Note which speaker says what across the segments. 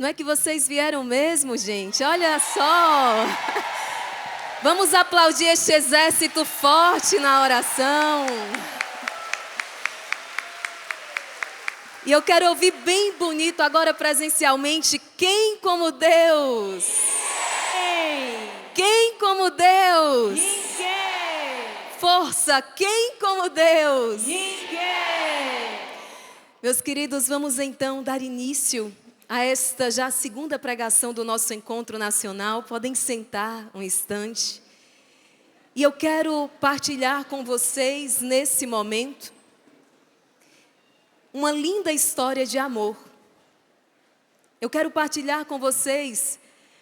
Speaker 1: Não é que vocês vieram mesmo, gente? Olha só! Vamos aplaudir este exército forte na oração. E eu quero ouvir bem bonito agora presencialmente, quem como Deus? Quem como Deus? Força, quem como Deus? Meus queridos, vamos então dar início a esta já segunda pregação do nosso encontro nacional. Podem sentar um instante. E eu quero partilhar com vocês nesse momento uma linda história de amor. Eu quero partilhar com vocês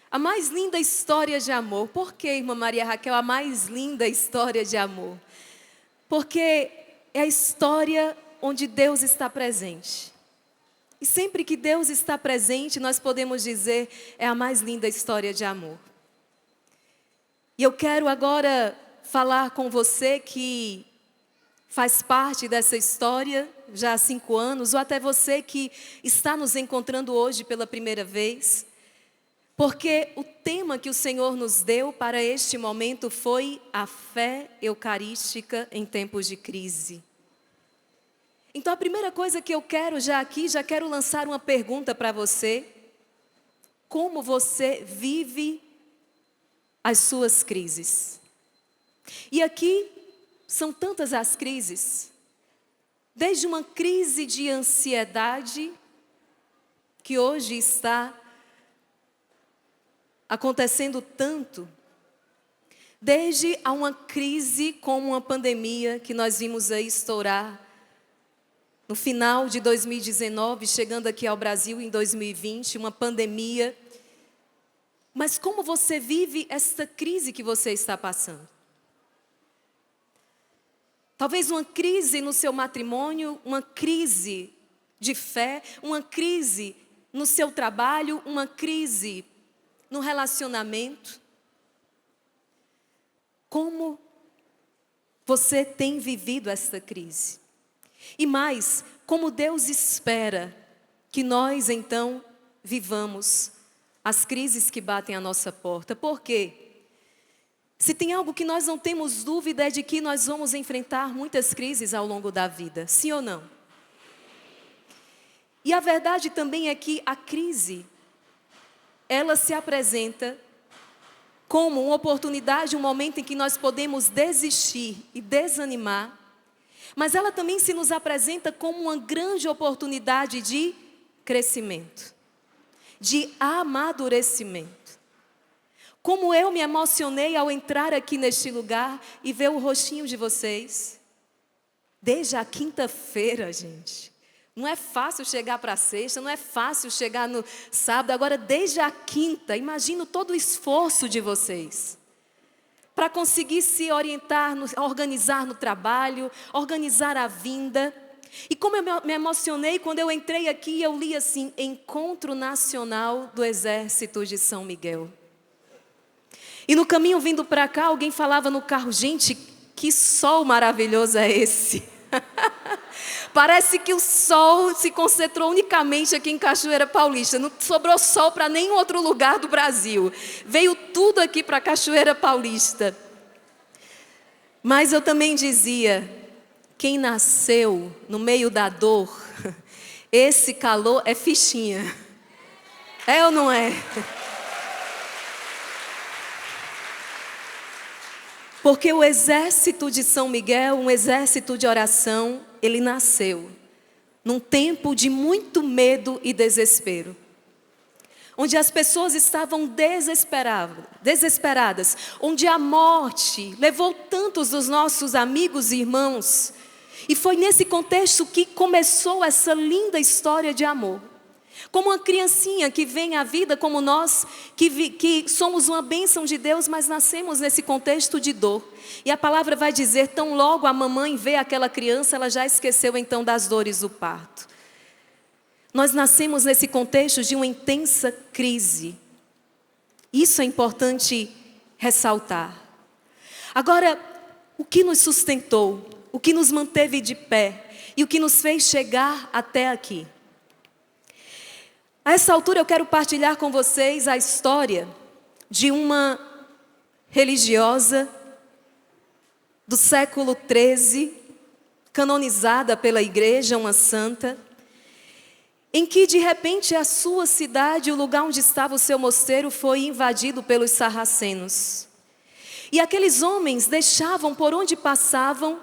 Speaker 1: a mais linda história de amor. Por que, irmã Maria Raquel, a mais linda história de amor? Porque é a história onde Deus está presente. E sempre que Deus está presente, nós podemos dizer, é a mais linda história de amor. E eu quero agora falar com você que faz parte dessa história já há 5 anos, ou até você que está nos encontrando hoje pela primeira vez, porque o tema que o Senhor nos deu para este momento foi a fé eucarística em tempos de crise. Então a primeira coisa que eu quero já quero lançar uma pergunta para você. Como você vive as suas crises? E aqui são tantas as crises, desde uma crise de ansiedade, que hoje está acontecendo tanto, desde a uma crise como uma pandemia que nós vimos aí estourar no final de 2019, chegando aqui ao Brasil em 2020, uma pandemia. Mas como você vive essa crise que você está passando? Talvez uma crise no seu matrimônio, uma crise de fé, uma crise no seu trabalho, uma crise no relacionamento. Como você tem vivido esta crise? E mais, como Deus espera que nós então vivamos as crises que batem à nossa porta. Por quê? Se tem algo que nós não temos dúvida é de que nós vamos enfrentar muitas crises ao longo da vida, sim ou não? E a verdade também é que a crise, ela se apresenta como uma oportunidade, um momento em que nós podemos desistir e desanimar, mas ela também se nos apresenta como uma grande oportunidade de crescimento, de amadurecimento. Como eu me emocionei ao entrar aqui neste lugar e ver o rostinho de vocês. Desde a quinta-feira, gente. Não é fácil chegar para a sexta, não é fácil chegar no sábado. Agora, desde a quinta, imagino todo o esforço de vocês. Para conseguir se orientar, organizar no trabalho, organizar a vinda. E como eu me emocionei quando eu entrei aqui e eu li assim, Encontro Nacional do Exército de São Miguel. E no caminho vindo para cá, alguém falava no carro, gente, que sol maravilhoso é esse? Parece que o sol se concentrou unicamente aqui em Cachoeira Paulista. Não sobrou sol para nenhum outro lugar do Brasil. Veio tudo aqui para Cachoeira Paulista. Mas eu também dizia, quem nasceu no meio da dor, esse calor é fichinha. É ou não é? Porque o exército de São Miguel, um exército de oração, ele nasceu num tempo de muito medo e desespero. Onde as pessoas estavam desesperadas, onde a morte levou tantos dos nossos amigos e irmãos. E foi nesse contexto que começou essa linda história de amor. Como uma criancinha que vem à vida como nós, que somos uma bênção de Deus, mas nascemos nesse contexto de dor. E a palavra vai dizer, tão logo a mamãe vê aquela criança, ela já esqueceu então das dores do parto. Nós nascemos nesse contexto de uma intensa crise. Isso é importante ressaltar. Agora, o que nos sustentou, o que nos manteve de pé e o que nos fez chegar até aqui? A essa altura eu quero partilhar com vocês a história de uma religiosa do século XIII, canonizada pela igreja, uma santa, em que de repente a sua cidade, o lugar onde estava o seu mosteiro, foi invadido pelos sarracenos. E aqueles homens deixavam, por onde passavam,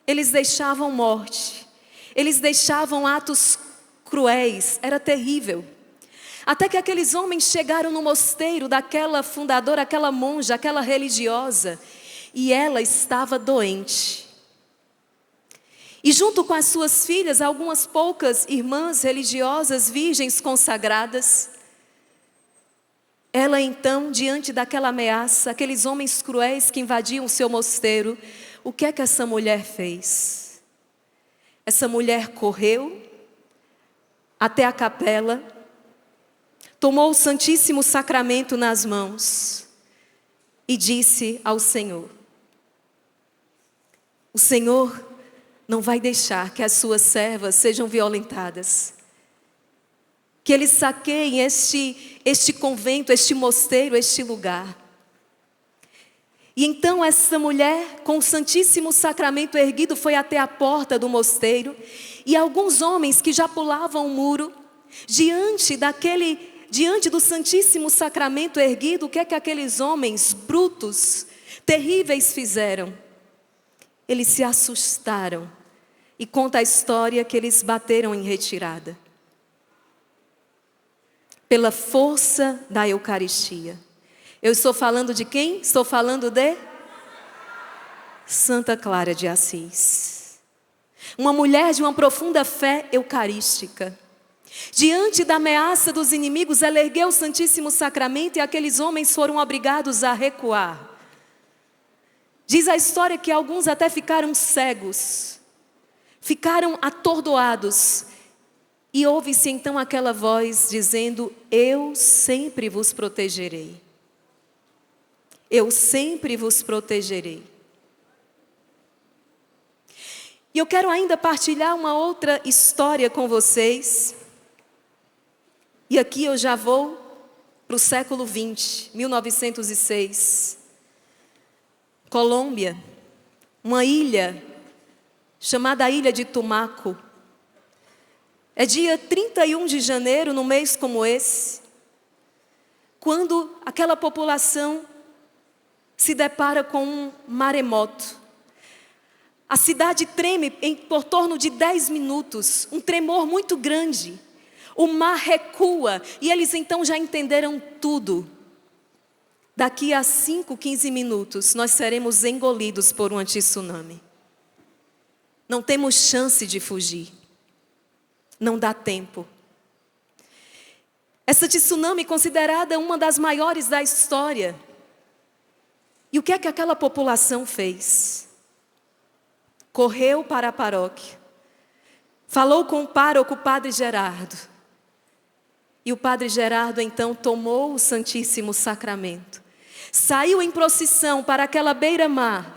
Speaker 1: eles deixavam morte, eles deixavam atos cruéis, era terrível. Até que aqueles homens chegaram no mosteiro daquela fundadora, aquela monja, aquela religiosa, e ela estava doente. E junto com as suas filhas, algumas poucas irmãs religiosas, virgens consagradas, ela então, diante daquela ameaça, aqueles homens cruéis que invadiam o seu mosteiro, o que é que essa mulher fez? Essa mulher correu até a capela, tomou o Santíssimo Sacramento nas mãos e disse ao Senhor: o Senhor não vai deixar que as suas servas sejam violentadas, que eles saqueiem este convento, este mosteiro, este lugar. E então essa mulher, com o Santíssimo Sacramento erguido, foi até a porta do mosteiro, e alguns homens que já pulavam o muro, diante do Santíssimo Sacramento erguido, o que é que aqueles homens brutos, terríveis fizeram? Eles se assustaram, e conta a história que eles bateram em retirada. Pela força da Eucaristia. Eu estou falando de quem? Estou falando de Santa Clara de Assis. Uma mulher de uma profunda fé eucarística. Diante da ameaça dos inimigos, ela ergueu o Santíssimo Sacramento e aqueles homens foram obrigados a recuar. Diz a história que alguns até ficaram cegos, ficaram atordoados. E ouve-se então aquela voz dizendo: eu sempre vos protegerei. Eu sempre vos protegerei. E eu quero ainda partilhar uma outra história com vocês. E aqui eu já vou para o século XX, 1906. Colômbia, uma ilha chamada Ilha de Tumaco. É dia 31 de janeiro, num mês como esse, quando aquela população se depara com um maremoto. A cidade treme por torno de 10 minutos, um tremor muito grande. O mar recua e eles então já entenderam tudo. Daqui a 5, 15 minutos, nós seremos engolidos por um tsunami. Não temos chance de fugir. Não dá tempo. Essa tsunami é considerada uma das maiores da história. E o que é que aquela população fez? Correu para a paróquia. Falou com o pároco, o Padre Gerardo. E o Padre Gerardo então tomou o Santíssimo Sacramento. Saiu em procissão para aquela beira-mar.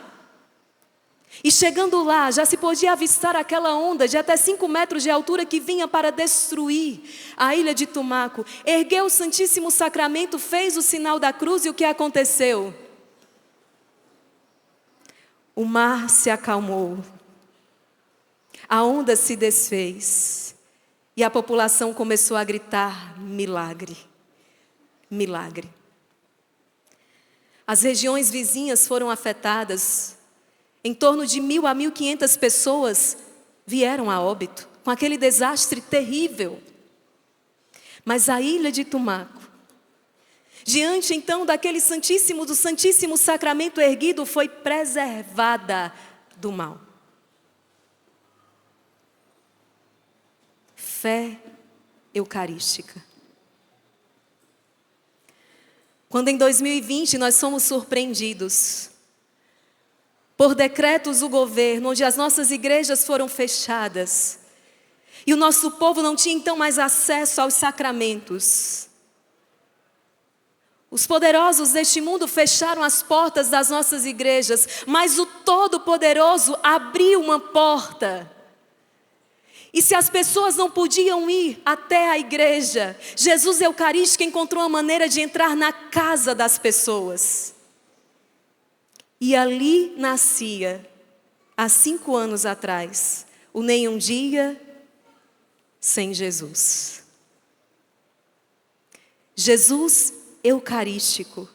Speaker 1: E chegando lá, já se podia avistar aquela onda de até 5 metros de altura que vinha para destruir a ilha de Tumaco. Ergueu o Santíssimo Sacramento, fez o sinal da cruz e o que aconteceu? O mar se acalmou. A onda se desfez. E a população começou a gritar: milagre, milagre. As regiões vizinhas foram afetadas. Em torno de 1.000 a 1.500 pessoas vieram a óbito, com aquele desastre terrível. Mas a ilha de Tumaco, diante então do Santíssimo Sacramento erguido, foi preservada do mal. Fé eucarística. Quando em 2020 nós somos surpreendidos por decretos do governo, onde as nossas igrejas foram fechadas, e o nosso povo não tinha então mais acesso aos sacramentos. Os poderosos deste mundo fecharam as portas das nossas igrejas, mas o Todo-Poderoso abriu uma porta. E se as pessoas não podiam ir até a igreja, Jesus Eucarístico encontrou uma maneira de entrar na casa das pessoas. E ali nascia, há 5 anos atrás, o Nem um Dia Sem Jesus. Jesus Eucarístico,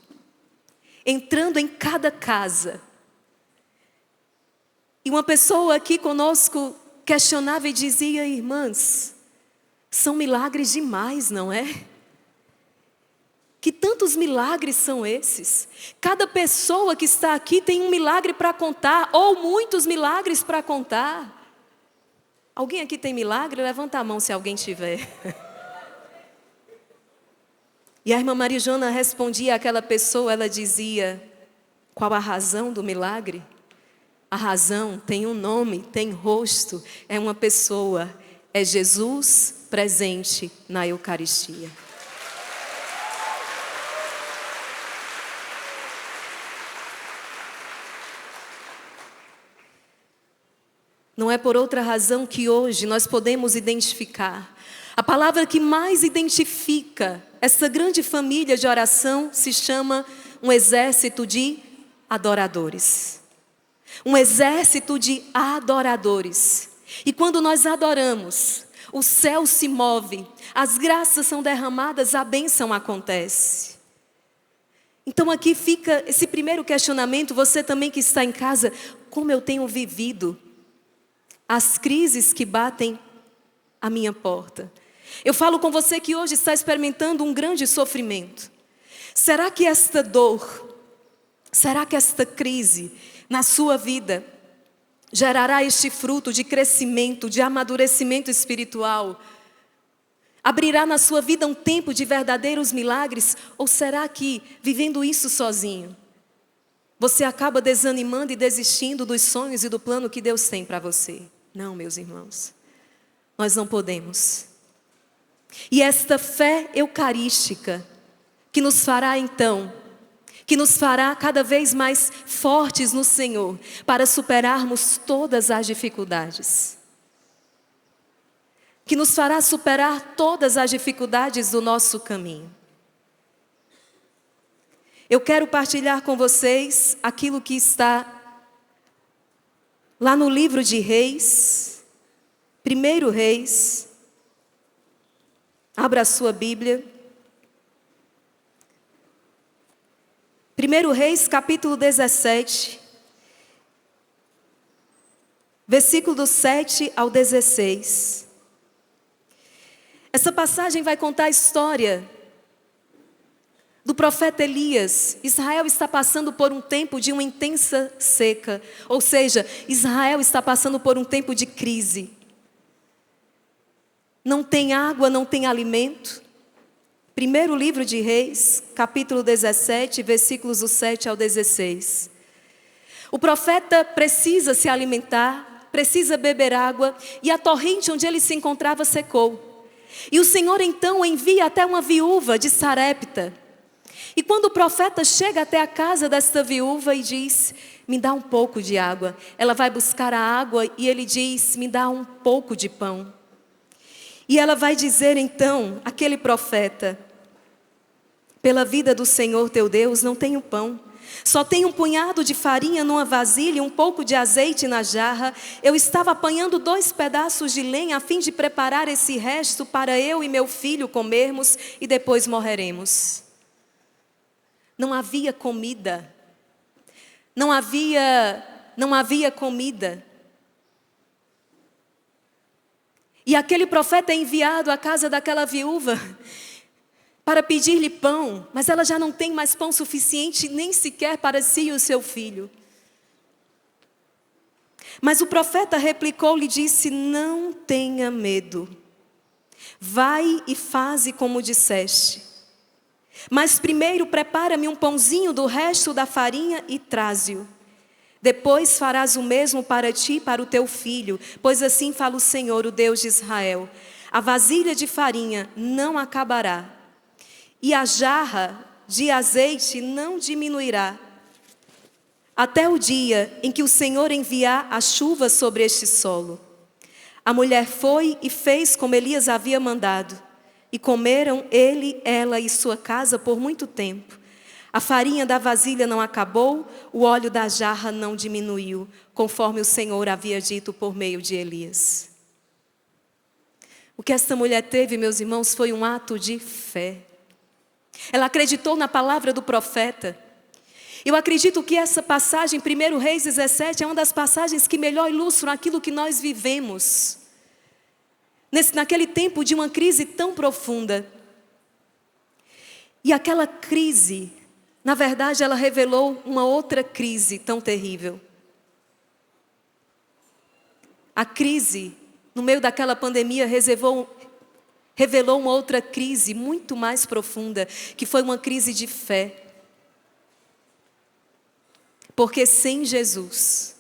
Speaker 1: entrando em cada casa. E uma pessoa aqui conosco questionava e dizia: irmãs, são milagres demais, não é? Que tantos milagres são esses? Cada pessoa que está aqui tem um milagre para contar, ou muitos milagres para contar. Alguém aqui tem milagre? Levanta a mão se alguém tiver. E a irmã Maria Joana respondia àquela pessoa, ela dizia: qual a razão do milagre? A razão tem um nome, tem rosto, é uma pessoa, é Jesus presente na Eucaristia. Não é por outra razão que hoje nós podemos identificar. A palavra que mais identifica essa grande família de oração se chama um exército de adoradores. Um exército de adoradores. E quando nós adoramos, o céu se move, as graças são derramadas, a bênção acontece. Então aqui fica esse primeiro questionamento, você também que está em casa: como eu tenho vivido as crises que batem à minha porta? Eu falo com você que hoje está experimentando um grande sofrimento. Será que esta dor, será que esta crise na sua vida gerará este fruto de crescimento, de amadurecimento espiritual? Abrirá na sua vida um tempo de verdadeiros milagres? Ou será que, vivendo isso sozinho, você acaba desanimando e desistindo dos sonhos e do plano que Deus tem para você? Não, meus irmãos, nós não podemos. E esta fé eucarística que nos fará então, que nos fará cada vez mais fortes no Senhor para superarmos todas as dificuldades. Que nos fará superar todas as dificuldades do nosso caminho. Eu quero partilhar com vocês aquilo que está lá no livro de Reis, 1 Reis. Abra a sua Bíblia. 1 Reis, capítulo 17, versículo do 7 ao 16. Essa passagem vai contar a história do profeta Elias. Israel está passando por um tempo de uma intensa seca, ou seja, Israel está passando por um tempo de crise. Não tem água, não tem alimento. Primeiro livro de Reis, capítulo 17, versículos do 7 ao 16. O profeta precisa se alimentar, precisa beber água, e a torrente onde ele se encontrava secou. E o Senhor então envia até uma viúva de Sarepta. E quando o profeta chega até a casa desta viúva e diz: me dá um pouco de água, ela vai buscar a água e ele diz: me dá um pouco de pão. E ela vai dizer então, aquele profeta: pela vida do Senhor teu Deus não tenho pão, só tenho um punhado de farinha numa vasilha e um pouco de azeite na jarra. Eu estava apanhando 2 pedaços de lenha a fim de preparar esse resto para eu e meu filho comermos e depois morreremos. Não havia comida. Não havia comida. E aquele profeta é enviado à casa daquela viúva para pedir-lhe pão, mas ela já não tem mais pão suficiente nem sequer para si e o seu filho. Mas o profeta replicou-lhe e disse: não tenha medo, vai e faze como disseste. Mas primeiro prepara-me um pãozinho do resto da farinha e traze-o. Depois farás o mesmo para ti e para o teu filho, pois assim fala o Senhor, o Deus de Israel: a vasilha de farinha não acabará, e a jarra de azeite não diminuirá, até o dia em que o Senhor enviar a chuva sobre este solo. A mulher foi e fez como Elias havia mandado. E comeram ele, ela e sua casa por muito tempo. A farinha da vasilha não acabou, o óleo da jarra não diminuiu, conforme o Senhor havia dito por meio de Elias. O que esta mulher teve, meus irmãos, foi um ato de fé. Ela acreditou na palavra do profeta. Eu acredito que essa passagem, 1 Reis 17, é uma das passagens que melhor ilustram aquilo que nós vivemos. Naquele tempo de uma crise tão profunda. E aquela crise, na verdade, ela revelou uma outra crise tão terrível. A crise, no meio daquela pandemia, revelou uma outra crise muito mais profunda, que foi uma crise de fé. Porque sem Jesus,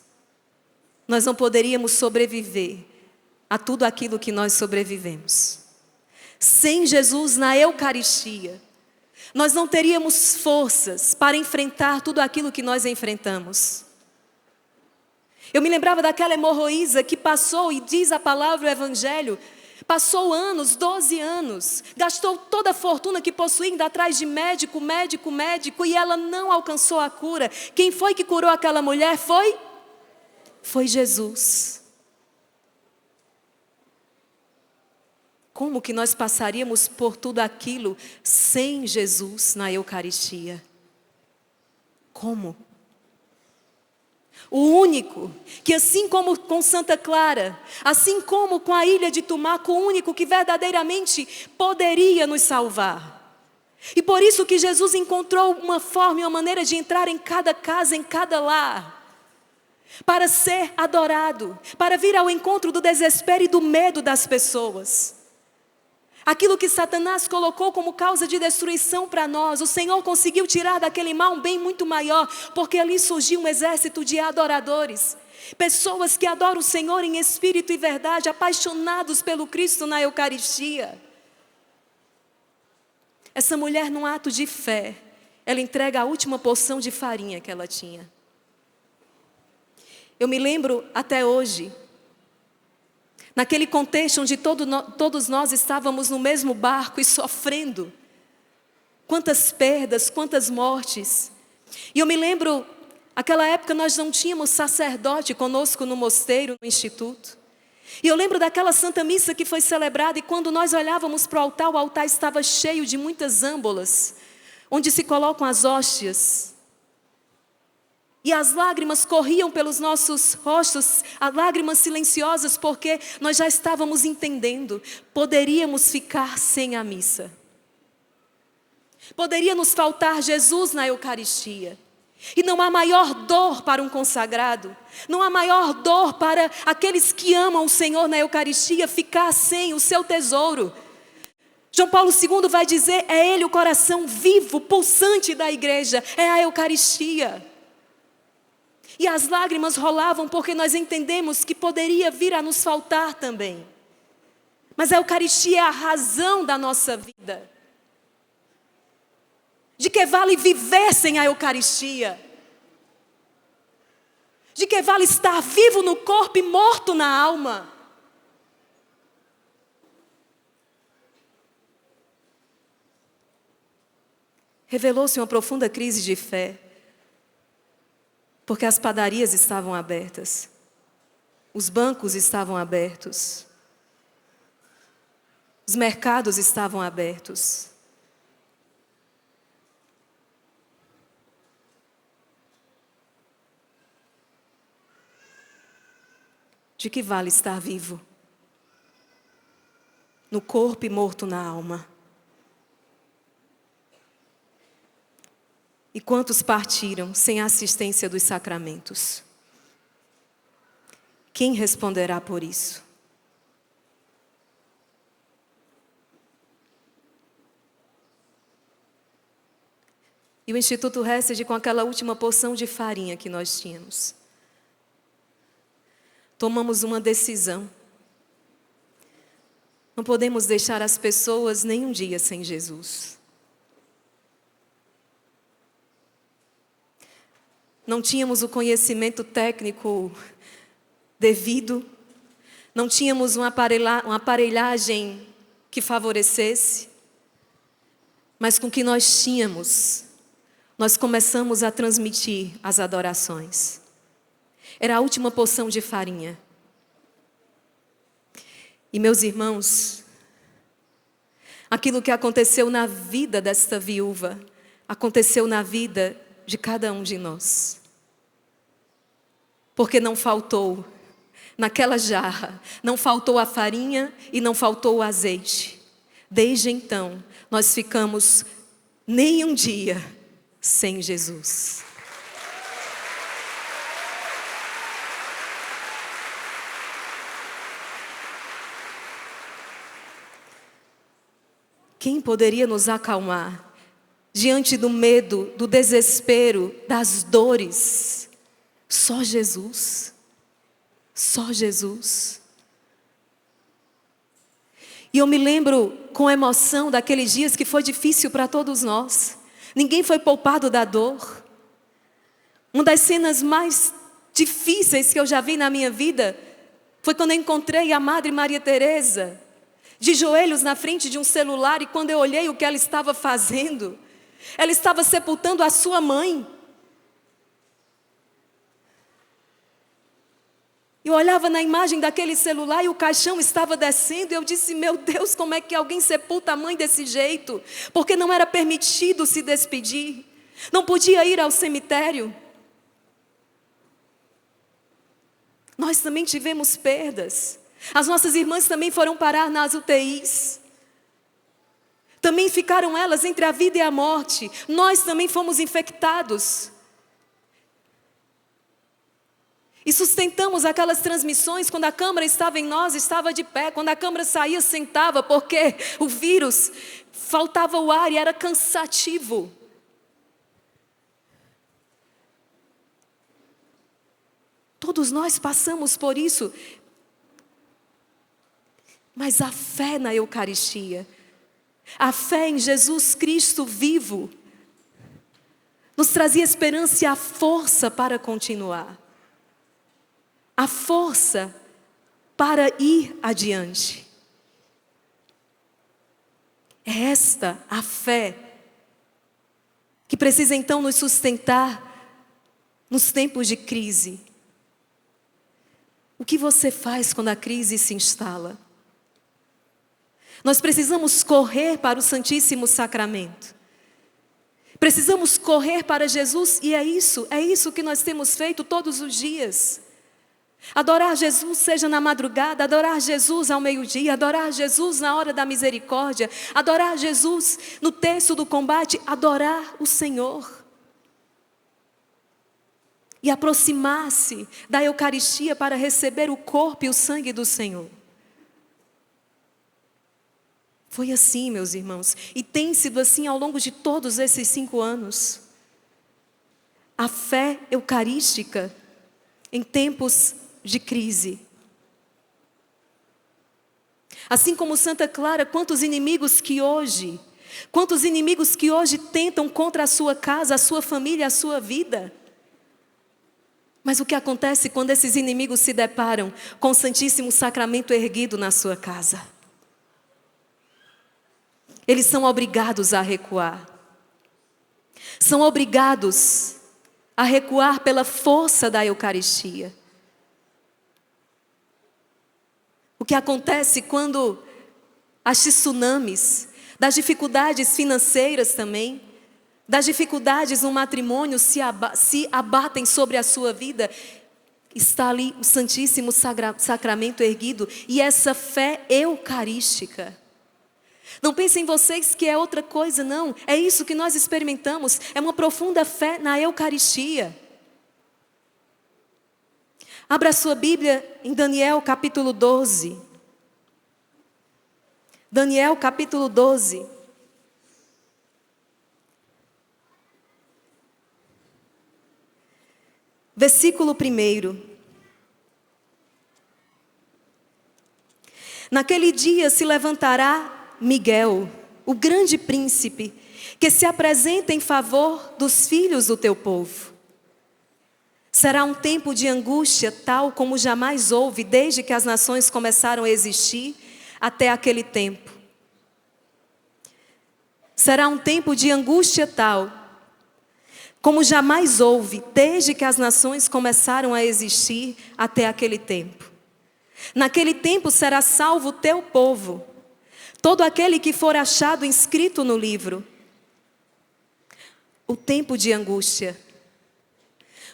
Speaker 1: nós não poderíamos sobreviver a tudo aquilo que nós sobrevivemos. Sem Jesus na Eucaristia, nós não teríamos forças para enfrentar tudo aquilo que nós enfrentamos. Eu me lembrava daquela hemorroísa que passou, e diz a palavra, o Evangelho, passou anos, 12 anos, gastou toda a fortuna que possuía indo atrás de médico, e ela não alcançou a cura. Quem foi que curou aquela mulher? Foi Jesus. Como que nós passaríamos por tudo aquilo sem Jesus na Eucaristia? Como? O único que, assim como com Santa Clara, assim como com a ilha de Tumaco, o único que verdadeiramente poderia nos salvar. E por isso que Jesus encontrou uma forma e uma maneira de entrar em cada casa, em cada lar, para ser adorado, para vir ao encontro do desespero e do medo das pessoas. Aquilo que Satanás colocou como causa de destruição para nós, o Senhor conseguiu tirar daquele mal um bem muito maior, porque ali surgiu um exército de adoradores. Pessoas que adoram o Senhor em espírito e verdade, apaixonados pelo Cristo na Eucaristia. Essa mulher, num ato de fé, ela entrega a última porção de farinha que ela tinha. Eu me lembro até hoje, naquele contexto onde todos nós estávamos no mesmo barco e sofrendo. Quantas perdas, quantas mortes. E eu me lembro, naquela época nós não tínhamos sacerdote conosco no mosteiro, no instituto. E eu lembro daquela Santa Missa que foi celebrada, e quando nós olhávamos para o altar estava cheio de muitas âmbolas, onde se colocam as hóstias. E as lágrimas corriam pelos nossos rostos, as lágrimas silenciosas, porque nós já estávamos entendendo. Poderíamos ficar sem a missa. Poderia nos faltar Jesus na Eucaristia. E não há maior dor para um consagrado, não há maior dor para aqueles que amam o Senhor na Eucaristia, ficar sem o seu tesouro. João Paulo II vai dizer, é Ele o coração vivo, pulsante da igreja, é a Eucaristia. E as lágrimas rolavam porque nós entendemos que poderia vir a nos faltar também. Mas a Eucaristia é a razão da nossa vida. De que vale viver sem a Eucaristia? De que vale estar vivo no corpo e morto na alma? Revelou-se uma profunda crise de fé. Porque as padarias estavam abertas, os bancos estavam abertos, os mercados estavam abertos. De que vale estar vivo, no corpo e morto na alma? E quantos partiram sem a assistência dos sacramentos? Quem responderá por isso? E o Instituto Hesed, com aquela última porção de farinha que nós tínhamos, tomamos uma decisão. Não podemos deixar as pessoas nem um dia sem Jesus. Não tínhamos o conhecimento técnico devido, não tínhamos uma aparelhagem que favorecesse, mas com o que nós tínhamos, nós começamos a transmitir as adorações. Era a última porção de farinha. E meus irmãos, aquilo que aconteceu na vida desta viúva, aconteceu na vida de cada um de nós. Porque não faltou, naquela jarra, não faltou a farinha e não faltou o azeite. Desde então, nós ficamos nem um dia sem Jesus. Quem poderia nos acalmar diante do medo, do desespero, das dores? Só Jesus. Só Jesus. E eu me lembro com emoção daqueles dias que foi difícil para todos nós. Ninguém foi poupado da dor. Uma das cenas mais difíceis que eu já vi na minha vida foi quando eu encontrei a Madre Maria Teresa de joelhos na frente de um celular, e quando eu olhei o que ela estava fazendo, ela estava sepultando a sua mãe. Eu olhava na imagem daquele celular e o caixão estava descendo, e eu disse, meu Deus, como é que alguém sepulta a mãe desse jeito? Porque não era permitido se despedir, não podia ir ao cemitério. Nós também tivemos perdas. As nossas irmãs também foram parar nas UTIs. Também ficaram elas entre a vida e a morte. Nós também fomos infectados. E sustentamos aquelas transmissões quando a câmera estava em nós, estava de pé. Quando a câmera saía, sentava, porque o vírus, faltava o ar e era cansativo. Todos nós passamos por isso. Mas a fé na Eucaristia, a fé em Jesus Cristo vivo, nos trazia esperança e a força para continuar. A força para ir adiante. É esta a fé que precisa então nos sustentar nos tempos de crise. O que você faz quando a crise se instala? Nós precisamos correr para o Santíssimo Sacramento. Precisamos correr para Jesus, e é isso que nós temos feito todos os dias. Adorar Jesus seja na madrugada, adorar Jesus ao meio-dia, adorar Jesus na hora da misericórdia, adorar Jesus no terço do combate, adorar o Senhor. E aproximar-se da Eucaristia para receber o corpo e o sangue do Senhor. Foi assim, meus irmãos, e tem sido assim ao longo de todos esses 5 anos. A fé eucarística em tempos de crise. Assim como Santa Clara, quantos inimigos que hoje tentam contra a sua casa, a sua família, a sua vida. Mas o que acontece quando esses inimigos se deparam com o Santíssimo Sacramento erguido na sua casa? Eles são obrigados a recuar. São obrigados a recuar pela força da Eucaristia. O que acontece quando as tsunamis, das dificuldades financeiras também, das dificuldades no matrimônio se abatem sobre a sua vida, está ali o Santíssimo Sacramento erguido e essa fé eucarística. Não pensem vocês que é outra coisa, não. É isso que nós experimentamos. É uma profunda fé na Eucaristia. Abra a sua Bíblia em Daniel capítulo 12. Daniel capítulo 12. Versículo 1. Naquele dia se levantará Miguel, o grande príncipe, que se apresenta em favor dos filhos do teu povo. Será um tempo de angústia tal como jamais houve desde que as nações começaram a existir até aquele tempo. Será um tempo de angústia tal como jamais houve desde que as nações começaram a existir até aquele tempo. Naquele tempo será salvo o teu povo, todo aquele que for achado inscrito no livro. O tempo de angústia.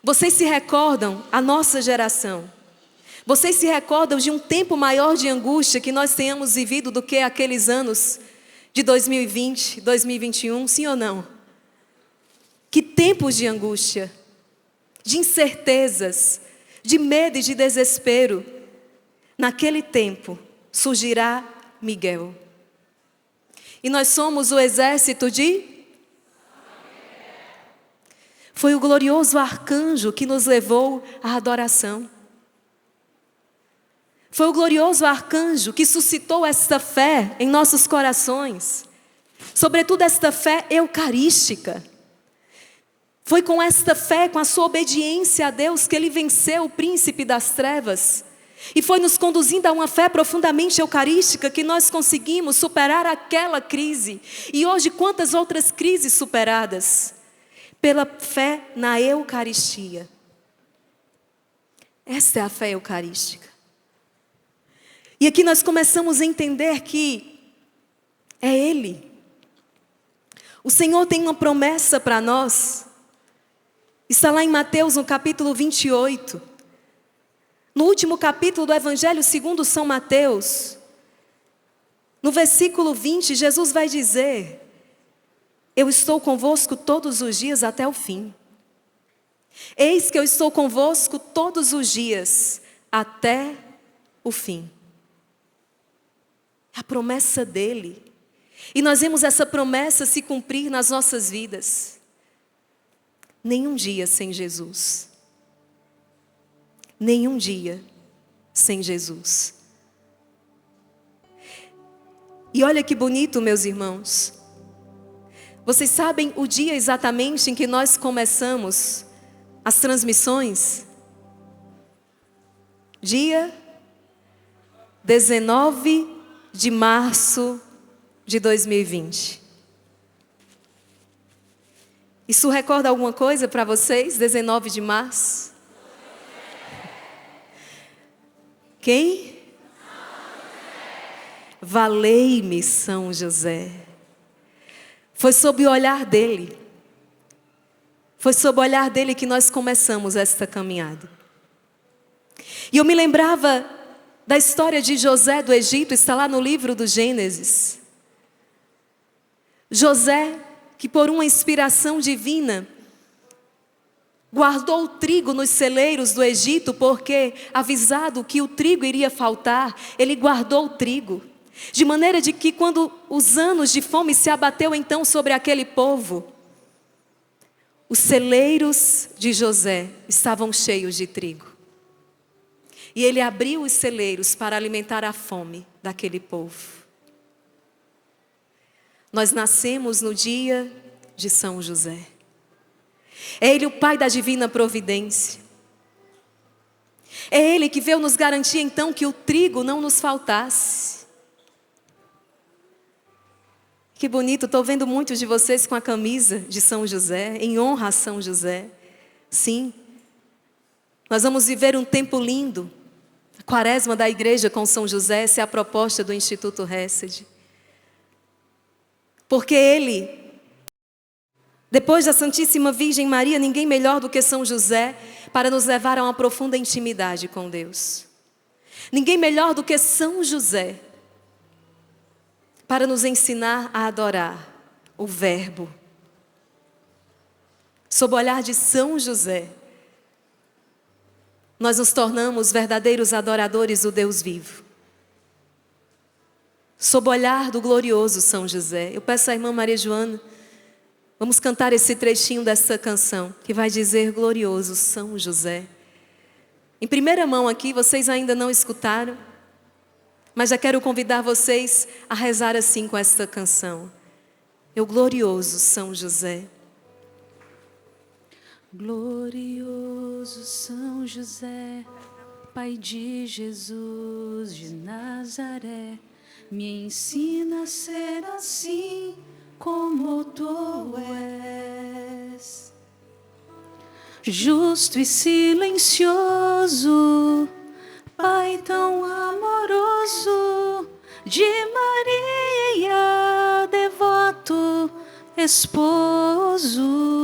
Speaker 1: Vocês se recordam, a nossa geração, vocês se recordam de um tempo maior de angústia que nós tenhamos vivido do que aqueles anos de 2020, 2021, sim ou não? Que tempos de angústia, de incertezas, de medo e de desespero. Naquele tempo surgirá Miguel. E nós somos o exército de... Foi o glorioso arcanjo que nos levou à adoração. Foi o glorioso arcanjo que suscitou esta fé em nossos corações. Sobretudo esta fé eucarística. Foi com esta fé, com a sua obediência a Deus, que ele venceu o príncipe das trevas. E foi nos conduzindo a uma fé profundamente eucarística que nós conseguimos superar aquela crise. E hoje quantas outras crises superadas? Pela fé na Eucaristia. Esta é a fé eucarística. E aqui nós começamos a entender que é Ele. O Senhor tem uma promessa para nós. Está lá em Mateus, no capítulo 28. No último capítulo do Evangelho segundo São Mateus, no versículo 20, Jesus vai dizer: eu estou convosco todos os dias até o fim. Eis que eu estou convosco todos os dias até o fim. É a promessa dele. E nós vemos essa promessa se cumprir nas nossas vidas. Nenhum dia sem Jesus. Nenhum dia sem Jesus. E olha que bonito, meus irmãos. Vocês sabem o dia exatamente em que nós começamos as transmissões? Dia 19 de março de 2020. Isso recorda alguma coisa para vocês? 19 de março? Quem? Valei-me São José. Foi sob o olhar dele. Foi sob o olhar dele que nós começamos esta caminhada. E eu me lembrava da história de José do Egito, está lá no livro do Gênesis. José, que por uma inspiração divina, guardou o trigo nos celeiros do Egito, porque avisado que o trigo iria faltar, ele guardou o trigo. De maneira de que quando os anos de fome se abateu então sobre aquele povo, os celeiros de José estavam cheios de trigo. E ele abriu os celeiros para alimentar a fome daquele povo. Nós nascemos no dia de São José. É Ele o Pai da divina providência. É Ele que veio nos garantir então que o trigo não nos faltasse. Que bonito, estou vendo muitos de vocês com a camisa de São José, em honra a São José. Sim, nós vamos viver um tempo lindo. A quaresma da igreja com São José, essa é a proposta do Instituto Hesed. Porque ele, depois da Santíssima Virgem Maria, ninguém melhor do que São José para nos levar a uma profunda intimidade com Deus. Ninguém melhor do que São José para nos ensinar a adorar o Verbo. Sob o olhar de São José, nós nos tornamos verdadeiros adoradores do Deus vivo. Sob o olhar do glorioso São José. Eu peço à irmã Maria Joana, vamos cantar esse trechinho dessa canção, que vai dizer: glorioso São José. Em primeira mão aqui, vocês ainda não escutaram, mas já quero convidar vocês a rezar assim com esta canção. Eu glorioso São José.
Speaker 2: Glorioso São José, Pai de Jesus de Nazaré, me ensina a ser assim como tu és. Justo e silencioso, Pai tão amoroso, de Maria, devoto esposo.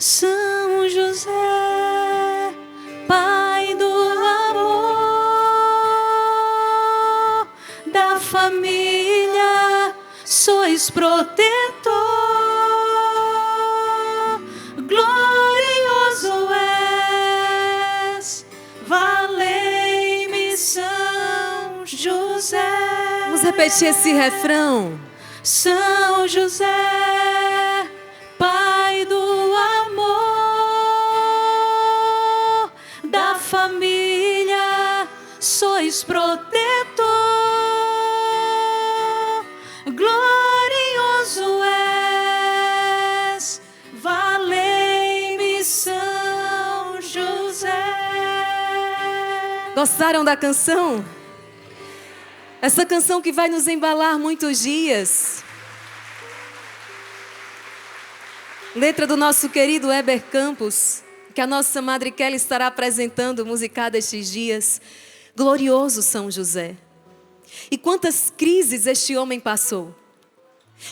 Speaker 2: São José, Pai do amor, da família sois protetor. Glorioso és, valei-me São José.
Speaker 1: Vamos repetir esse refrão.
Speaker 2: São José, Pai do amor, da família sois protetor. Glorioso és, valei-me São José.
Speaker 1: Gostaram da canção? Essa canção que vai nos embalar muitos dias. Letra do nosso querido Heber Campos, que a nossa Madre Kelly estará apresentando, musicada estes dias. Glorioso São José. E quantas crises este homem passou.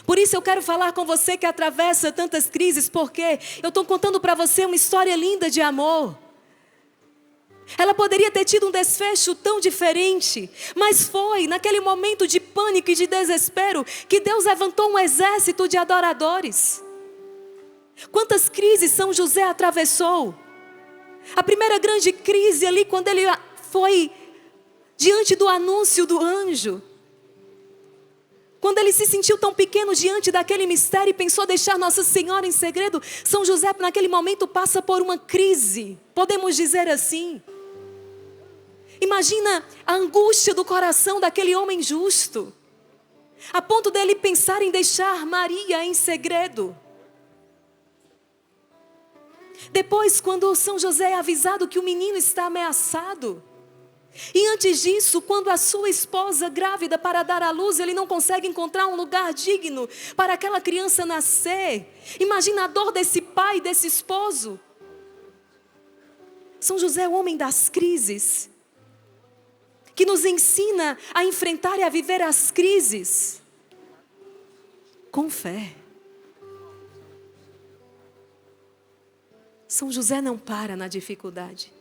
Speaker 1: Por isso eu quero falar com você que atravessa tantas crises, porque eu estou contando para você uma história linda de amor. Ela poderia ter tido um desfecho tão diferente, mas foi naquele momento de pânico e de desespero que Deus levantou um exército de adoradores. Quantas crises São José atravessou? A primeira grande crise ali, quando ele foi diante do anúncio do anjo. Quando ele se sentiu tão pequeno diante daquele mistério e pensou deixar Nossa Senhora em segredo, São José naquele momento passa por uma crise, podemos dizer assim. Imagina a angústia do coração daquele homem justo, a ponto dele pensar em deixar Maria em segredo. Depois, quando São José é avisado que o menino está ameaçado, e antes disso, quando a sua esposa grávida para dar à luz, ele não consegue encontrar um lugar digno para aquela criança nascer. Imagina a dor desse pai, desse esposo. São José é o homem das crises, que nos ensina a enfrentar e a viver as crises com fé. São José não para na dificuldade.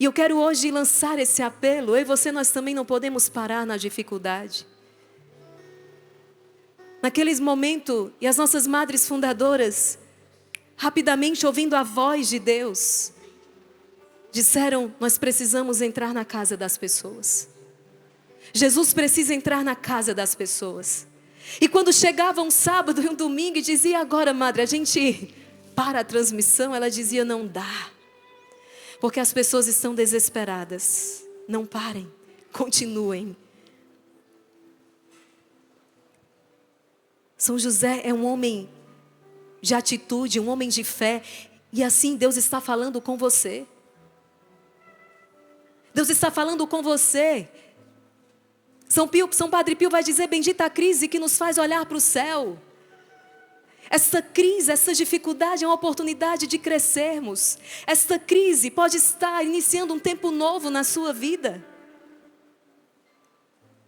Speaker 1: E eu quero hoje lançar esse apelo. Eu e você, nós também não podemos parar na dificuldade. Naqueles momentos, e as nossas madres fundadoras, rapidamente ouvindo a voz de Deus, disseram: nós precisamos entrar na casa das pessoas. Jesus precisa entrar na casa das pessoas. E quando chegava um sábado e um domingo e dizia: agora, madre, a gente para a transmissão, ela dizia: não dá. Porque as pessoas estão desesperadas. Não parem, continuem. São José é um homem de atitude, um homem de fé. E assim Deus está falando com você. Deus está falando com você. São Padre Pio vai dizer: bendita a crise que nos faz olhar para o céu. Essa crise, essa dificuldade é uma oportunidade de crescermos. Esta crise pode estar iniciando um tempo novo na sua vida.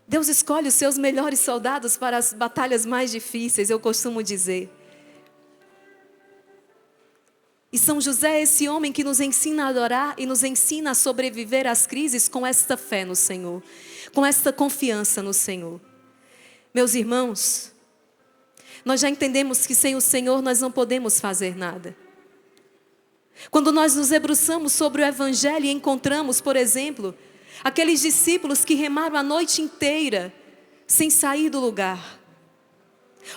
Speaker 1: Deus escolhe os seus melhores soldados para as batalhas mais difíceis, eu costumo dizer. E São José é esse homem que nos ensina a adorar e nos ensina a sobreviver às crises com esta fé no Senhor, com esta confiança no Senhor. Meus irmãos, nós já entendemos que sem o Senhor nós não podemos fazer nada. Quando nós nos debruçamos sobre o Evangelho e encontramos, por exemplo, aqueles discípulos que remaram a noite inteira sem sair do lugar.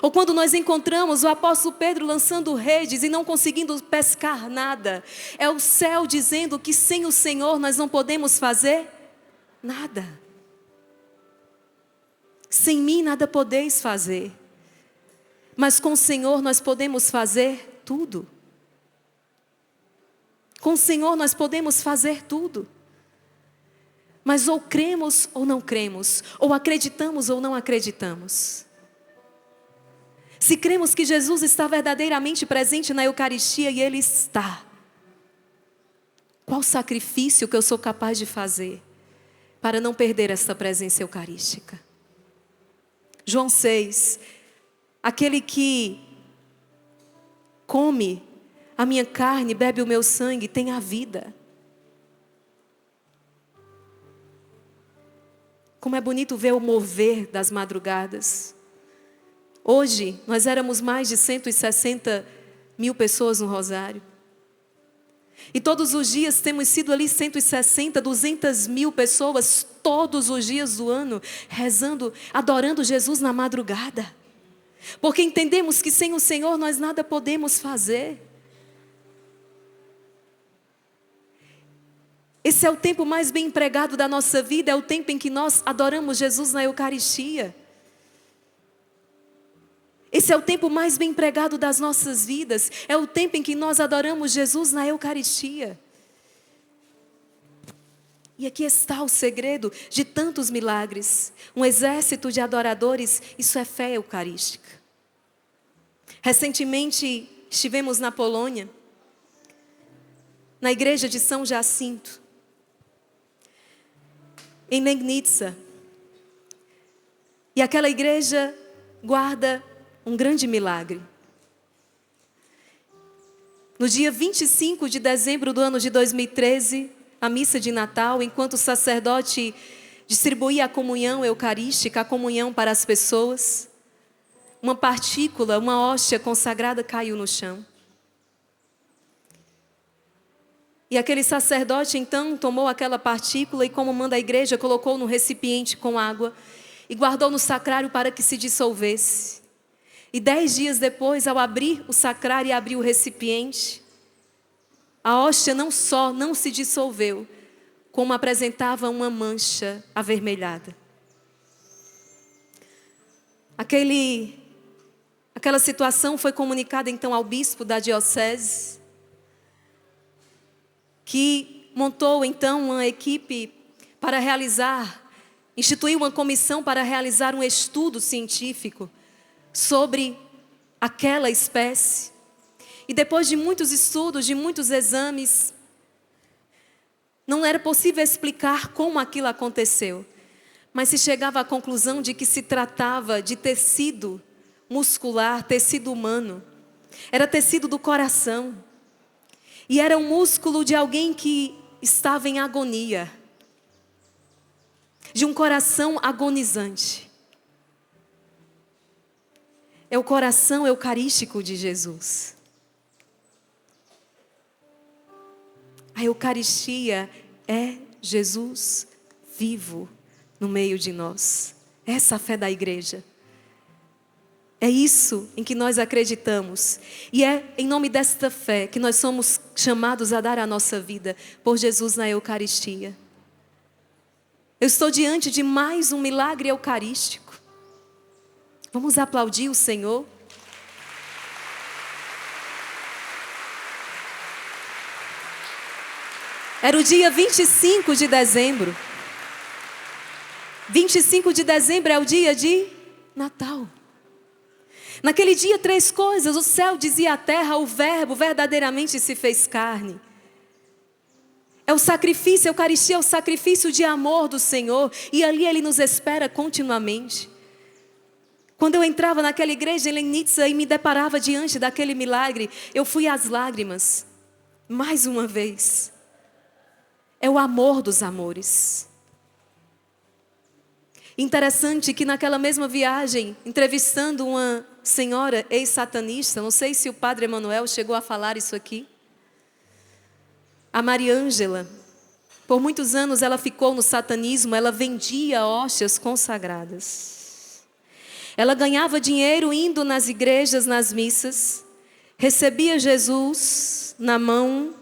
Speaker 1: Ou quando nós encontramos o apóstolo Pedro lançando redes e não conseguindo pescar nada. É o céu dizendo que sem o Senhor nós não podemos fazer nada. Sem mim nada podeis fazer. Mas com o Senhor nós podemos fazer tudo. Com o Senhor nós podemos fazer tudo. Mas ou cremos ou não cremos, ou acreditamos ou não acreditamos. Se cremos que Jesus está verdadeiramente presente na Eucaristia, e Ele está, qual sacrifício que eu sou capaz de fazer para não perder essa presença eucarística? João 6, aquele que come a minha carne, bebe o meu sangue, tem a vida. Como é bonito ver o mover das madrugadas. Hoje, nós éramos mais de 160 mil pessoas no Rosário. E todos os dias temos sido ali 160, 200 mil pessoas, todos os dias do ano, rezando, adorando Jesus na madrugada. Porque entendemos que sem o Senhor nós nada podemos fazer. Esse é o tempo mais bem empregado da nossa vida, é o tempo em que nós adoramos Jesus na Eucaristia. Esse é o tempo mais bem empregado das nossas vidas, é o tempo em que nós adoramos Jesus na Eucaristia. E aqui está o segredo de tantos milagres. Um exército de adoradores, isso é fé eucarística. Recentemente estivemos na Polônia, na igreja de São Jacinto, em Legnica. E aquela igreja guarda um grande milagre. No dia 25 de dezembro do ano de 2013, a missa de Natal, enquanto o sacerdote distribuía a comunhão eucarística, a comunhão para as pessoas, uma partícula, uma hóstia consagrada caiu no chão. E aquele sacerdote então tomou aquela partícula e, como manda a igreja, colocou no recipiente com água e guardou no sacrário para que se dissolvesse. E 10 dias depois, ao abrir o sacrário e abrir o recipiente, a hóstia não só não se dissolveu, como apresentava uma mancha avermelhada. Aquela situação foi comunicada então ao bispo da diocese, que montou então uma equipe para instituiu uma comissão para realizar um estudo científico sobre aquela espécie. E depois de muitos estudos, de muitos exames, não era possível explicar como aquilo aconteceu. Mas se chegava à conclusão de que se tratava de tecido muscular, tecido humano. Era tecido do coração. E era um músculo de alguém que estava em agonia. De um coração agonizante. É o coração eucarístico de Jesus. A Eucaristia é Jesus vivo no meio de nós. Essa é a fé da igreja. É isso em que nós acreditamos. E é em nome desta fé que nós somos chamados a dar a nossa vida por Jesus na Eucaristia. Eu estou diante de mais um milagre eucarístico. Vamos aplaudir o Senhor? Era o dia 25 de dezembro. 25 de dezembro é o dia de Natal. Naquele dia, 3 coisas. O céu dizia à terra, o verbo verdadeiramente se fez carne. É o sacrifício, a Eucaristia é o sacrifício de amor do Senhor. E ali Ele nos espera continuamente. Quando eu entrava naquela igreja em Legnica e me deparava diante daquele milagre, eu fui às lágrimas. Mais uma vez. É o amor dos amores. Interessante que naquela mesma viagem, entrevistando uma senhora ex-satanista, não sei se o padre Emanuel chegou a falar isso aqui, a Maria Ângela, por muitos anos ela ficou no satanismo, ela vendia hóstias consagradas. Ela ganhava dinheiro indo nas igrejas, nas missas, recebia Jesus na mão,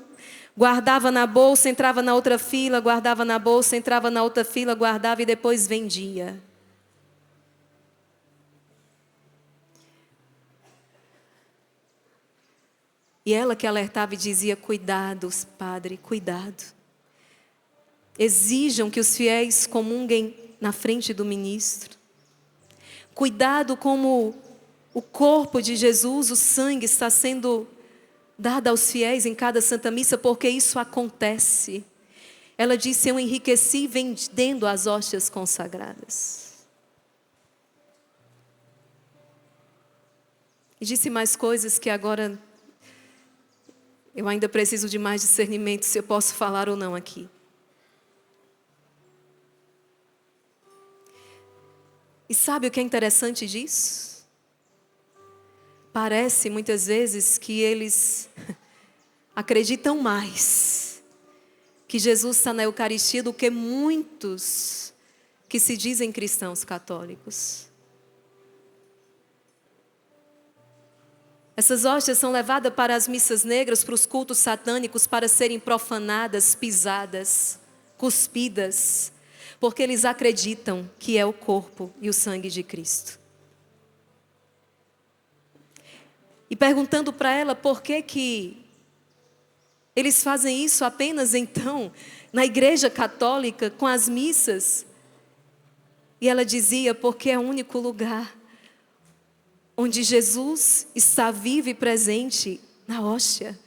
Speaker 1: guardava na bolsa, entrava na outra fila, guardava na bolsa, entrava na outra fila, guardava e depois vendia. E ela que alertava e dizia: cuidado, padre, cuidado. Exijam que os fiéis comunguem na frente do ministro. Cuidado como o corpo de Jesus, o sangue, está sendo dado aos fiéis em cada Santa Missa, porque isso acontece. Ela disse: eu enriqueci vendendo as hóstias consagradas. E disse mais coisas que agora eu ainda preciso de mais discernimento se eu posso falar ou não aqui. E sabe o que é interessante disso? Parece muitas vezes que eles acreditam mais que Jesus está na Eucaristia do que muitos que se dizem cristãos católicos. Essas hóstias são levadas para as missas negras, para os cultos satânicos, para serem profanadas, pisadas, cuspidas, porque eles acreditam que é o corpo e o sangue de Cristo. E perguntando para ela por que eles fazem isso apenas então na Igreja Católica com as missas. E ela dizia: porque é o único lugar onde Jesus está vivo e presente na hóstia.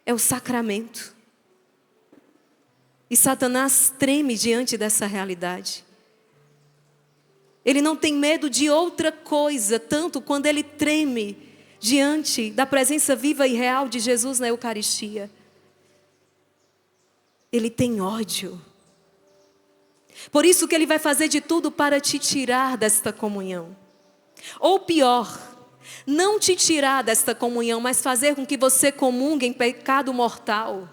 Speaker 1: É o sacramento. E Satanás treme diante dessa realidade. Ele não tem medo de outra coisa, tanto quando ele treme diante da presença viva e real de Jesus na Eucaristia. Ele tem ódio. Por isso que ele vai fazer de tudo para te tirar desta comunhão. Ou pior, não te tirar desta comunhão, mas fazer com que você comungue em pecado mortal.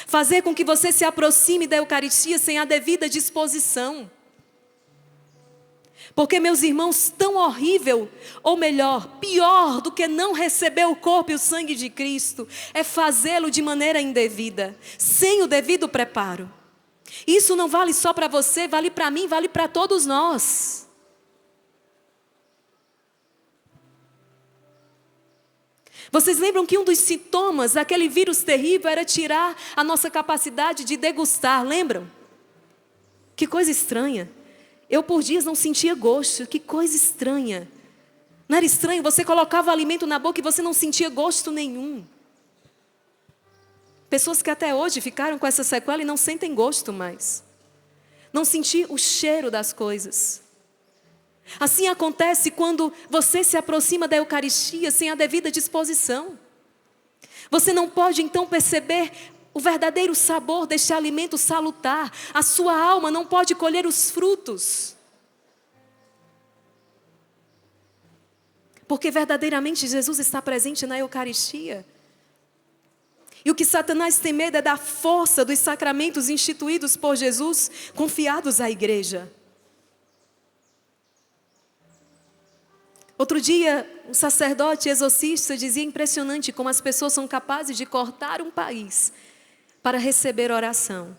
Speaker 1: Fazer com que você se aproxime da Eucaristia sem a devida disposição. Porque, meus irmãos, tão horrível, ou melhor, pior do que não receber o corpo e o sangue de Cristo, é fazê-lo de maneira indevida, sem o devido preparo. Isso não vale só para você, vale para mim, vale para todos nós. Vocês lembram que um dos sintomas daquele vírus terrível era tirar a nossa capacidade de degustar, lembram? Que coisa estranha. Eu por dias não sentia gosto, que coisa estranha. Não era estranho? Você colocava o alimento na boca e você não sentia gosto nenhum. Pessoas que até hoje ficaram com essa sequela e não sentem gosto mais. Não sentir o cheiro das coisas. Assim acontece quando você se aproxima da Eucaristia sem a devida disposição. Você não pode então perceber o verdadeiro sabor deste alimento salutar. A sua alma não pode colher os frutos. Porque verdadeiramente Jesus está presente na Eucaristia. E o que Satanás tem medo é da força dos sacramentos instituídos por Jesus, confiados à igreja. Outro dia, um sacerdote exorcista dizia: impressionante como as pessoas são capazes de cortar um país para receber oração.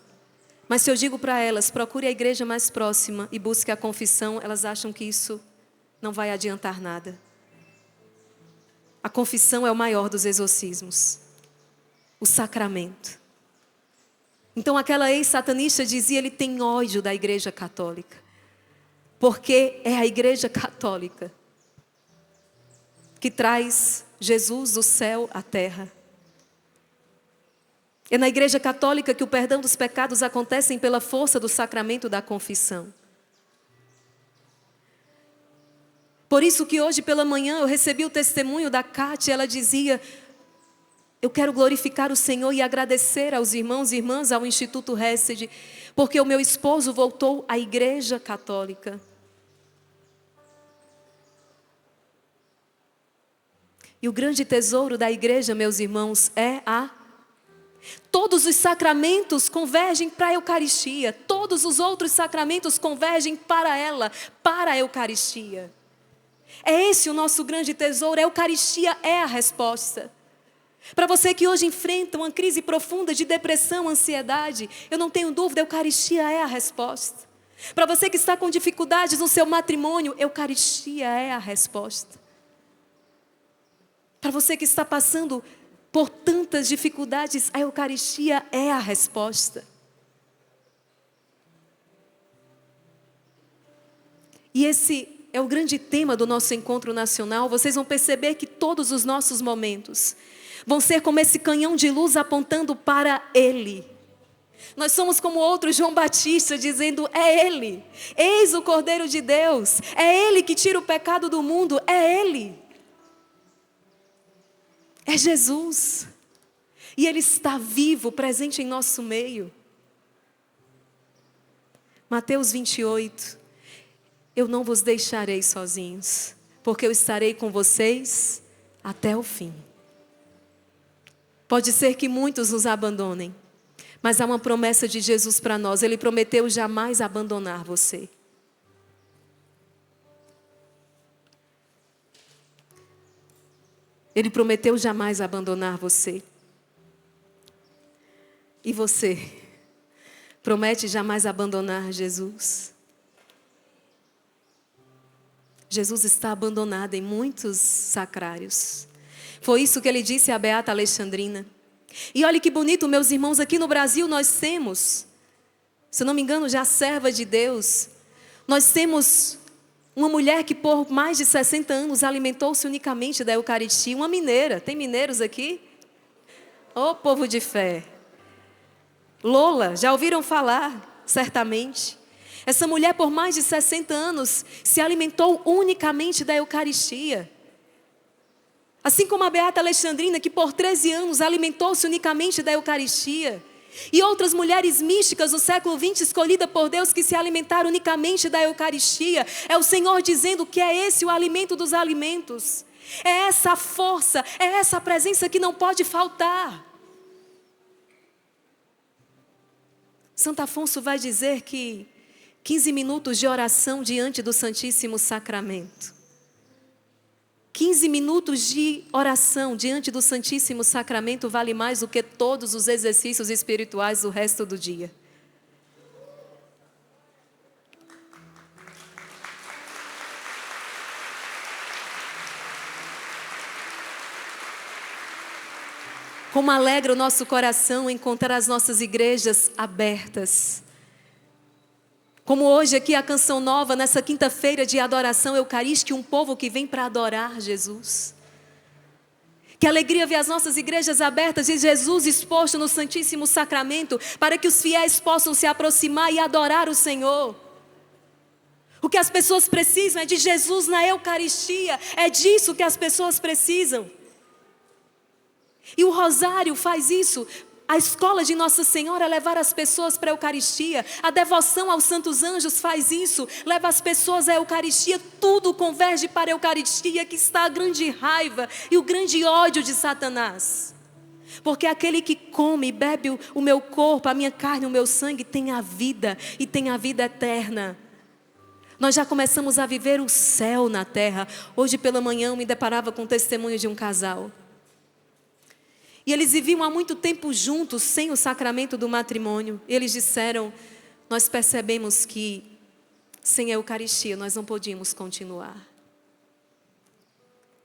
Speaker 1: Mas se eu digo para elas, procure a igreja mais próxima e busque a confissão, elas acham que isso não vai adiantar nada. A confissão é o maior dos exorcismos. O sacramento. Então aquela ex-satanista dizia: ele tem ódio da igreja católica. Porque é a igreja católica que traz Jesus do céu à terra. É na igreja católica que o perdão dos pecados acontece pela força do sacramento da confissão. Por isso que hoje pela manhã eu recebi o testemunho da Cátia. Ela dizia: eu quero glorificar o Senhor e agradecer aos irmãos e irmãs, ao Instituto Hesed, porque o meu esposo voltou à igreja católica. E o grande tesouro da igreja, meus irmãos, todos os sacramentos convergem para a Eucaristia. Todos os outros sacramentos convergem para ela, para a Eucaristia. É esse o nosso grande tesouro. A Eucaristia é a resposta. Para você que hoje enfrenta uma crise profunda de depressão, ansiedade, eu não tenho dúvida, a Eucaristia é a resposta. Para você que está com dificuldades no seu matrimônio, Eucaristia é a resposta. Para você que está passando por tantas dificuldades, a Eucaristia é a resposta. E esse é o grande tema do nosso encontro nacional. Vocês vão perceber que todos os nossos momentos vão ser como esse canhão de luz apontando para Ele. Nós somos como outro João Batista dizendo, é Ele. Eis o Cordeiro de Deus. É Ele que tira o pecado do mundo. É Ele. É Jesus. E Ele está vivo, presente em nosso meio. Mateus 28. Eu não vos deixarei sozinhos, porque eu estarei com vocês até o fim. Pode ser que muitos nos abandonem, mas há uma promessa de Jesus para nós. Ele prometeu jamais abandonar você. Ele prometeu jamais abandonar você. E você promete jamais abandonar Jesus? Jesus está abandonado em muitos sacrários. Foi isso que ele disse à Beata Alexandrina. E olha que bonito, meus irmãos, aqui no Brasil nós temos, se eu não me engano, já serva de Deus, nós temos uma mulher que por mais de 60 anos alimentou-se unicamente da Eucaristia, uma mineira. Tem mineiros aqui? Ô povo de fé! Lola, já ouviram falar, certamente. Essa mulher por mais de 60 anos se alimentou unicamente da Eucaristia. Assim como a Beata Alexandrina, que por 13 anos alimentou-se unicamente da Eucaristia. E outras mulheres místicas do século XX, escolhidas por Deus, que se alimentaram unicamente da Eucaristia. É o Senhor dizendo que é esse o alimento dos alimentos. É essa força, é essa presença que não pode faltar. Santo Afonso vai dizer que 15 minutos de oração diante do Santíssimo Sacramento. 15 minutos de oração diante do Santíssimo Sacramento vale mais do que todos os exercícios espirituais do resto do dia. Como alegra o nosso coração encontrar as nossas igrejas abertas. Como hoje aqui a canção nova, nessa quinta-feira de adoração eucarística, um povo que vem para adorar Jesus. Que alegria ver as nossas igrejas abertas e Jesus exposto no Santíssimo Sacramento, para que os fiéis possam se aproximar e adorar o Senhor. O que as pessoas precisam é de Jesus na Eucaristia, é disso que as pessoas precisam. E o Rosário faz isso. A escola de Nossa Senhora é levar as pessoas para a Eucaristia. A devoção aos santos anjos faz isso. Leva as pessoas à Eucaristia. Tudo converge para a Eucaristia, que está a grande raiva e o grande ódio de Satanás. Porque aquele que come e bebe o meu corpo, a minha carne, o meu sangue, tem a vida e tem a vida eterna. Nós já começamos a viver o céu na terra. Hoje pela manhã eu me deparava com o testemunho de um casal. E eles viviam há muito tempo juntos, sem o sacramento do matrimônio. E eles disseram, nós percebemos que sem a Eucaristia nós não podíamos continuar.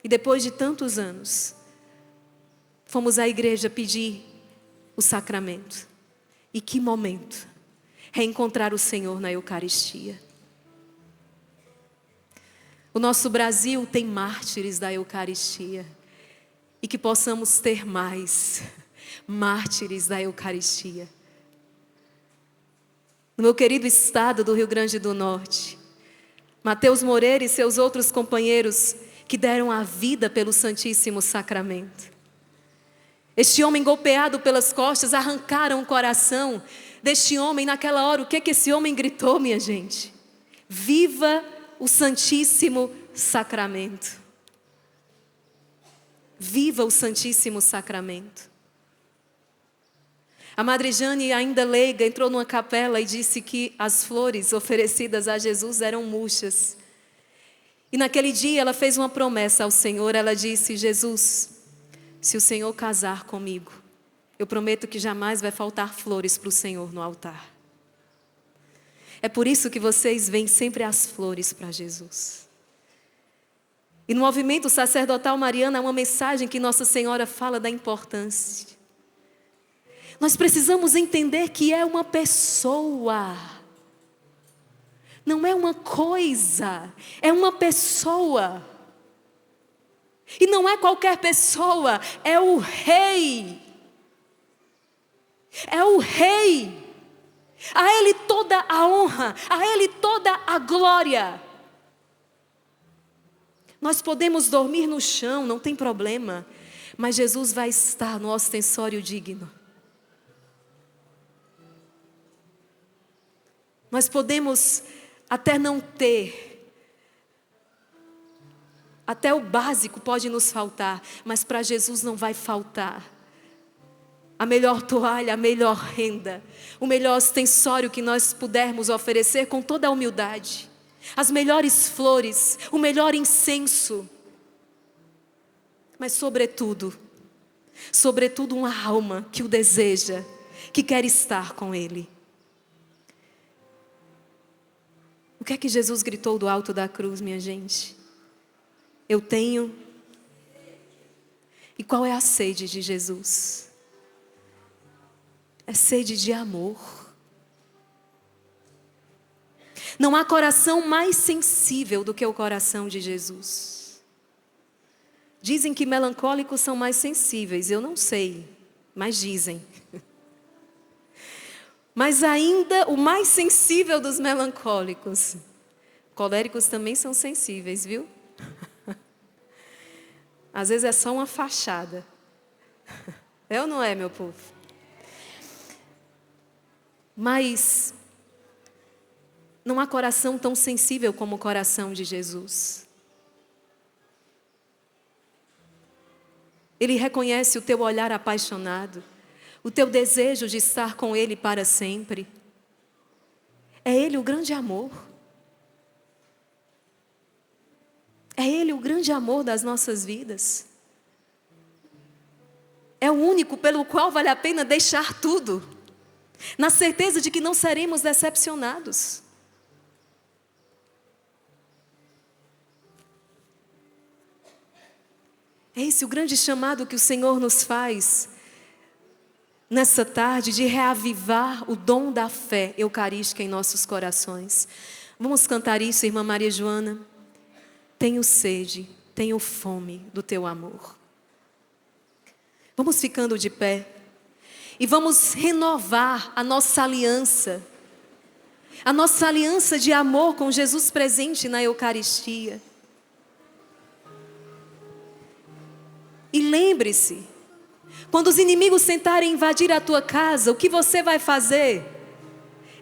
Speaker 1: E depois de tantos anos, fomos à igreja pedir o sacramento. E que momento! Reencontrar o Senhor na Eucaristia. O nosso Brasil tem mártires da Eucaristia. E que possamos ter mais mártires da Eucaristia. No meu querido estado do Rio Grande do Norte, Mateus Moreira e seus outros companheiros que deram a vida pelo Santíssimo Sacramento. Este homem golpeado pelas costas, arrancaram o coração deste homem. Naquela hora, o que esse homem gritou, minha gente? Viva o Santíssimo Sacramento. Viva o Santíssimo Sacramento. A Madre Jane, ainda leiga, entrou numa capela e disse que as flores oferecidas a Jesus eram murchas. E naquele dia ela fez uma promessa ao Senhor. Ela disse, Jesus, se o Senhor casar comigo, eu prometo que jamais vai faltar flores para o Senhor no altar. É por isso que vocês veem sempre as flores para Jesus. E no movimento sacerdotal mariano há uma mensagem que Nossa Senhora fala da importância. Nós precisamos entender que é uma pessoa. Não é uma coisa, é uma pessoa. E não é qualquer pessoa, é o Rei. É o Rei. A Ele toda a honra, a Ele toda a glória. Nós podemos dormir no chão, não tem problema, mas Jesus vai estar no ostensório digno. Nós podemos até não ter, até o básico pode nos faltar, mas para Jesus não vai faltar. A melhor toalha, a melhor renda, o melhor ostensório que nós pudermos oferecer com toda a humildade. As melhores flores, o melhor incenso. Mas sobretudo uma alma que o deseja, que quer estar com Ele. O que é que Jesus gritou do alto da cruz, minha gente? Eu tenho. E qual é a sede de Jesus? É sede de amor. Não há coração mais sensível do que o coração de Jesus. Dizem que melancólicos são mais sensíveis, eu não sei, mas dizem. Mas ainda o mais sensível dos melancólicos, coléricos também são sensíveis, viu? Às vezes é só uma fachada. É ou não é, meu povo? Mas não há coração tão sensível como o coração de Jesus. Ele reconhece o teu olhar apaixonado, o teu desejo de estar com Ele para sempre. É Ele o grande amor. É Ele o grande amor das nossas vidas. É o único pelo qual vale a pena deixar tudo, na certeza de que não seremos decepcionados. É esse o grande chamado que o Senhor nos faz nessa tarde, de reavivar o dom da fé eucarística em nossos corações. Vamos cantar isso, irmã Maria Joana? Tenho sede, tenho fome do teu amor. Vamos ficando de pé e vamos renovar a nossa aliança de amor com Jesus presente na Eucaristia. E lembre-se, quando os inimigos tentarem invadir a tua casa, o que você vai fazer?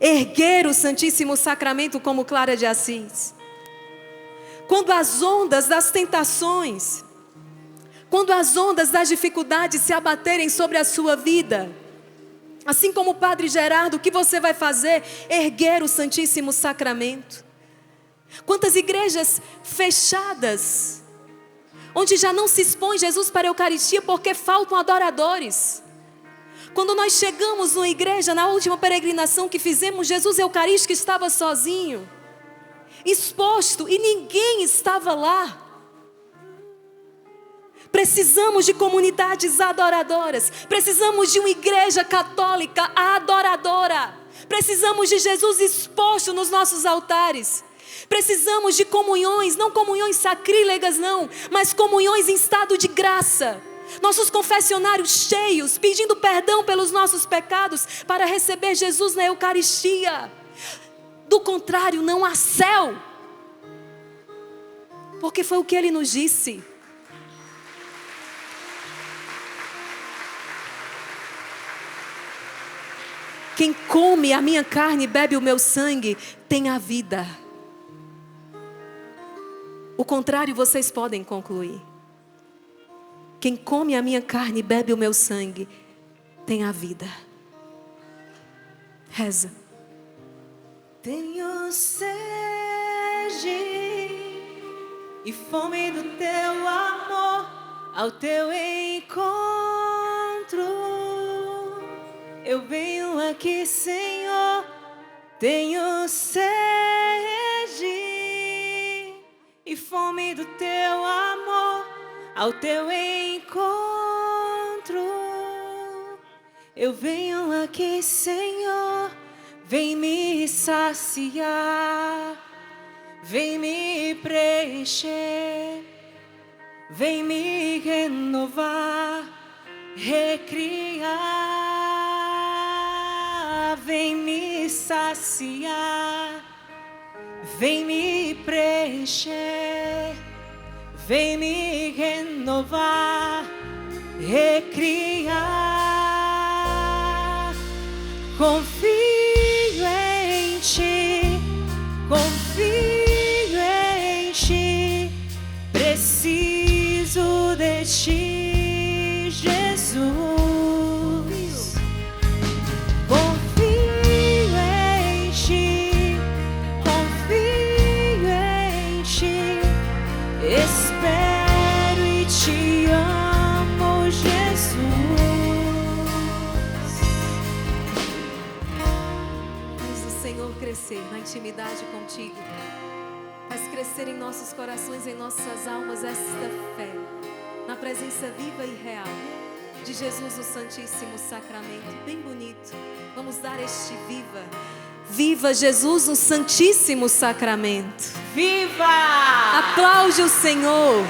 Speaker 1: Erguer o Santíssimo Sacramento como Clara de Assis. Quando as ondas das tentações, quando as ondas das dificuldades se abaterem sobre a sua vida, assim como o Padre Gerardo, o que você vai fazer? Erguer o Santíssimo Sacramento. Quantas igrejas fechadas, onde já não se expõe Jesus para a Eucaristia porque faltam adoradores. Quando nós chegamos numa igreja, na última peregrinação que fizemos, Jesus Eucarístico estava sozinho, exposto, e ninguém estava lá. Precisamos de comunidades adoradoras, precisamos de uma igreja católica adoradora, precisamos de Jesus exposto nos nossos altares. Precisamos de comunhões, não comunhões sacrílegas não, mas comunhões em estado de graça. Nossos confessionários cheios, pedindo perdão pelos nossos pecados, para receber Jesus na Eucaristia. Do contrário, não há céu. Porque foi o que Ele nos disse. Quem come a minha carne e bebe o meu sangue, tem a vida. O contrário, vocês podem concluir. Quem come a minha carne e bebe o meu sangue, tem a vida. Reza.
Speaker 2: Tenho sede e fome do teu amor, ao teu encontro. Eu venho aqui, Senhor, tenho sede e fome do teu amor, ao teu encontro. Eu venho aqui, Senhor, vem me saciar, vem me preencher, vem me renovar, recriar, vem me saciar, vem me preencher, vem me renovar, recriar. Confio em ti, confio em ti, preciso de ti, Jesus. Confio em ti, confio em ti, espero e te amo, Jesus.
Speaker 1: Senhor, crescer na intimidade contigo, faz crescer em nossos corações, em nossas almas esta fé, na presença viva e real de Jesus, o Santíssimo Sacramento. Bem bonito, vamos dar este viva. Viva Jesus, o Santíssimo Sacramento.
Speaker 2: Viva!
Speaker 1: Aplaude o Senhor.